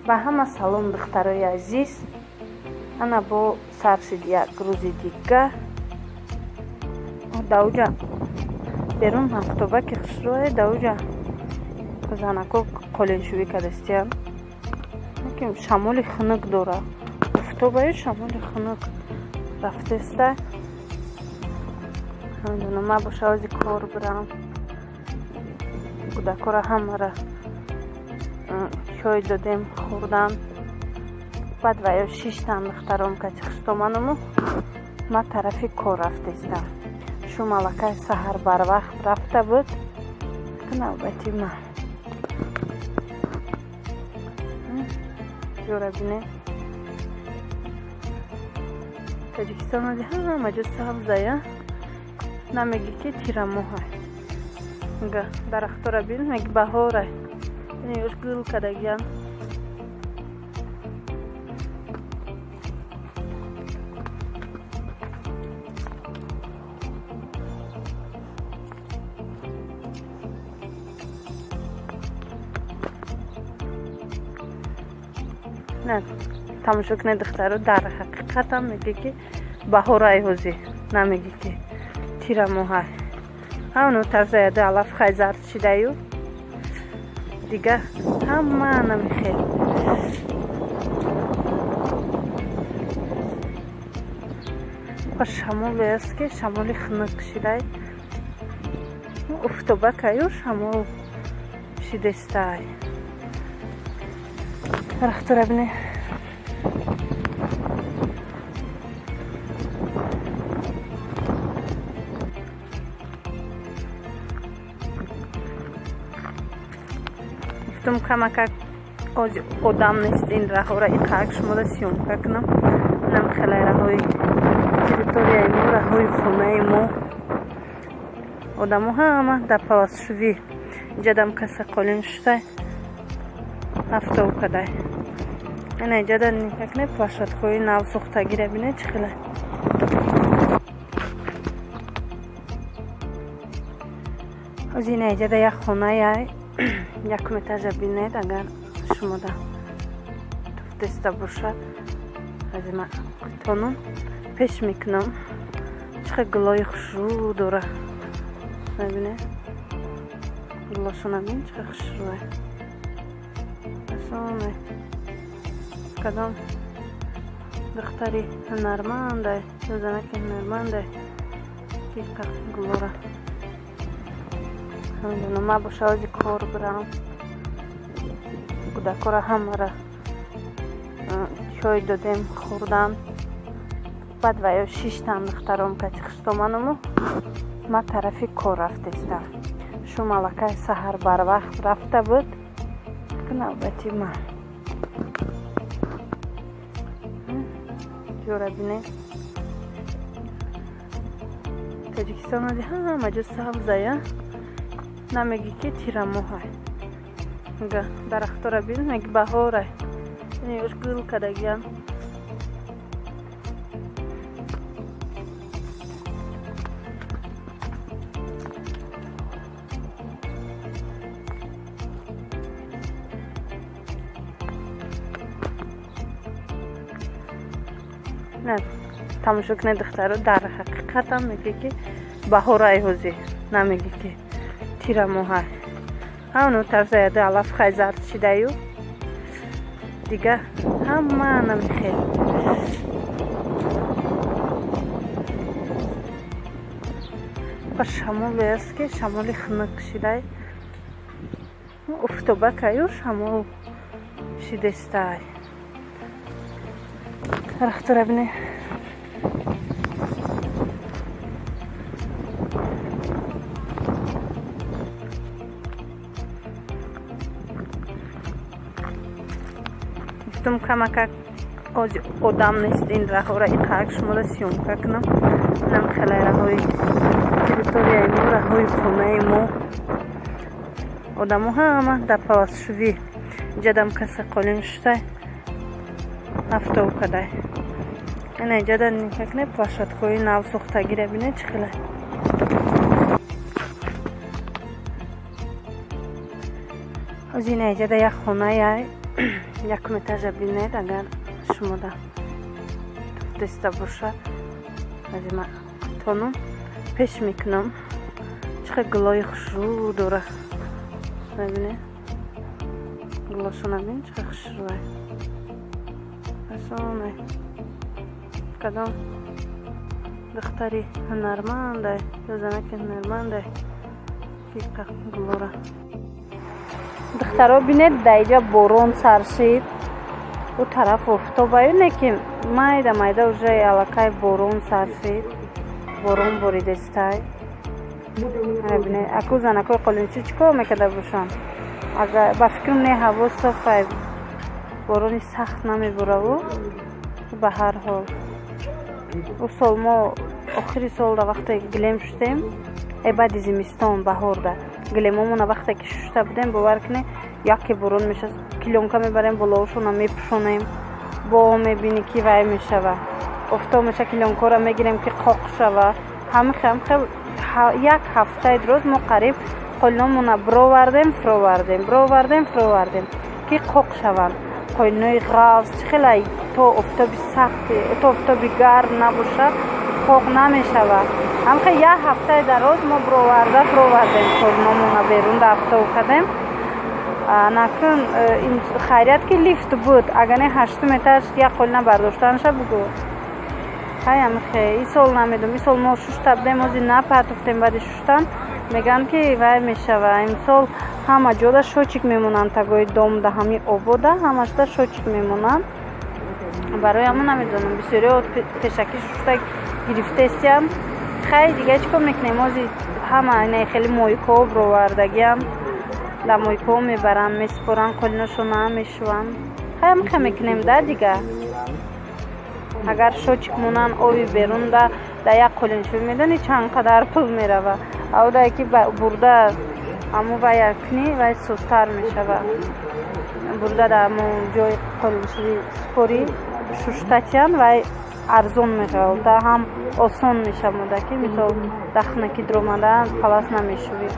ба ҳама салом духтарои азиз. Ана бо сар шуд як рӯзи дигар. Давҷа берун афтоба ки хушрӯе давҷа занако қолиншӯвӣ кардастиян. Лекин шамоли хунук дора. Афтобаю шамоли хунук рафтеста. Ҳамдуна ма боша ози кор бирам. Кӯдакора ҳамара чой додем хӯрдан. Баъд ваё 6 тан духтаром кати хустомануму ма тарафи кор рафтестам. Шу малакаи саҳар барвақт рафта буд. Навбати ма. Ҷора бине. Таҷикистон оди ҳама ҷо сабзая. Намеги ки тирамоҳа. Га дарахтора бин меги баҳора. Ини ёш гул кадагиян. Не, тамошо кунед духтаро, дар ҳақиқат ҳам меге ки баҳораи ҳозӣ, намеги ки тирамоҳа. Ҳамоно тарзаяда алаф хайзард шидаю. Дига ҳама намехел. Ва шамоле аст ки шамоли хунук шидай. Уфтоба каю шамол шидестай. Рахтора бине. Гуфтам камака ози одам нест ин раҳора иқак шумода сиёмка кунам. Нам хелай раҳои территорияи мо, раҳои хонаи мо. Одамо ҳама дар паласшувӣ ҷадам каса қолин шудай. Афтов кадай. Ина ҷада никак не площадкои нав сохтагира бине чӣ хелай. Ози ина ҷада як хонаяй якум этажа бинед агар шумода туфтеста бошад. Ази ма тонум пеш мекунам. Чиқа гулои хушрӯ дора. Мебине? Гулошона бин чиқа хушрӯе. Асоне. Кадом духтари ҳунармандай, ёзанаки ҳунармандай чиқа гулора. Ҳамдуна ма боша ози кор бирам. Кӯдакора ҳамара чой додем хӯрдан. Баъд ваё 6 тан духтаром кати хустомануму ма тарафи кор рафтестам. Шу малакаи саҳар барвақт рафта буд. Навбати ма. Ҷора бине. Таҷикистон оди ҳама ҷо сабзая. Намеги ки тирамоҳа. Га дарахтора бин меги баҳора. Ини ёш гул кадагиян. Не, тамошо кунед духтаро, дар ҳақиқат ҳам меге ки баҳораи ҳозӣ, намеги ки тирамоҳа. Ҳамоно тарзаяда алаф хайзард шидаю. Дига ҳама намехел. Ва шамоле аст ки шамоли хунук шидай. Уфтоба каю шамол шидестай. Рахтора бине. Гуфтам камака ози одам нест ин раҳора иқак шумода сиёмка кунам. Нам хелай раҳои территорияи мо, раҳои хонаи мо. Одамо ҳама дар паласшувӣ ҷадам каса қолин шудай. Афтов кадай. Ина ҷада никак не площадкои нав сохтагира бине чӣ хелай. Ози ина ҷада як хонаяй якум этажа бинед, агар шумода туфтиста бошад, аз ин тону пеш мекунам. Чақар гулои хушрӯ дора. Бибинед. Гулошона бин чақар хушрӯ. Асоне. Кадом духтари ҳунарманде, ё занаки ҳунарманде ки гулора. Духтаро бинед даиҷа борон саршид. У тараф офтобаю не ки майда майда уже аллакай борон саршид. Борон боридестай. Бинед аку занакои қолинчӣ чӣ кор мекарда бошанд? Агар ба фикрам не ҳаво софай. Борони сахт намебораву. Ба ҳар ҳол у сол мо охири солда вақте гилем шудем, баъди зимистон баҳорда гилемомона вақте ки шушта будем, бовар кунед яке борон мешаст, килёнка мебарем болоошона мепӯшонем, бо мебинӣ ки вай мешава, офтоб меша, килёнкора мегирем ки қоқ шава. Ҳамихел як ҳафтаи дроз мо қариб қолиномона бировардем фировардем ки қоқ шаванд. Қолинои ғафз чӣ хелай то офтоби сахти, то офтоби гарм набошад, қоқ намешавад. Ҳамихел як ҳафтаи дароз мо бировардем қолиномона берун дафтов кардем. Накун хайрият ки лифт буд, агар не 8 этаж як қолина бардоштанаша бугу. Ҳай ҳамихел ин сол намедум, ин сол мо шушта будем, ози напартуфтем, баъди шуштан меган ки вай мешава. Имсол ҳама ҷода шочик мемонанд, тагои дом да ҳами обода ҳамашда шочик мемонанд. Барои ҳамон намедонам бисёриҳо пешакӣ шушта гирифтестиам. Хай дига чӣ кор мекунем, ози ҳама инаи хеле мойкаҳо бировардагиам, да мойкаҳо мебаранд, месупоранд, қолиношона мешуванд. Хай ҳамихел мекунем да дига. Агар шочик монанд оби берун да як қолинчӯ медонӣ чанд қадар пул мерава. Аудае ки бурда аммо вай якни вай сустар мешава. Бурда да аммо ҷои қолинчӯи спорӣ шуштатиан вай арзон мешава, да ҳам осон мешавад ки мисол дахна ки дромада палас намешавӣ.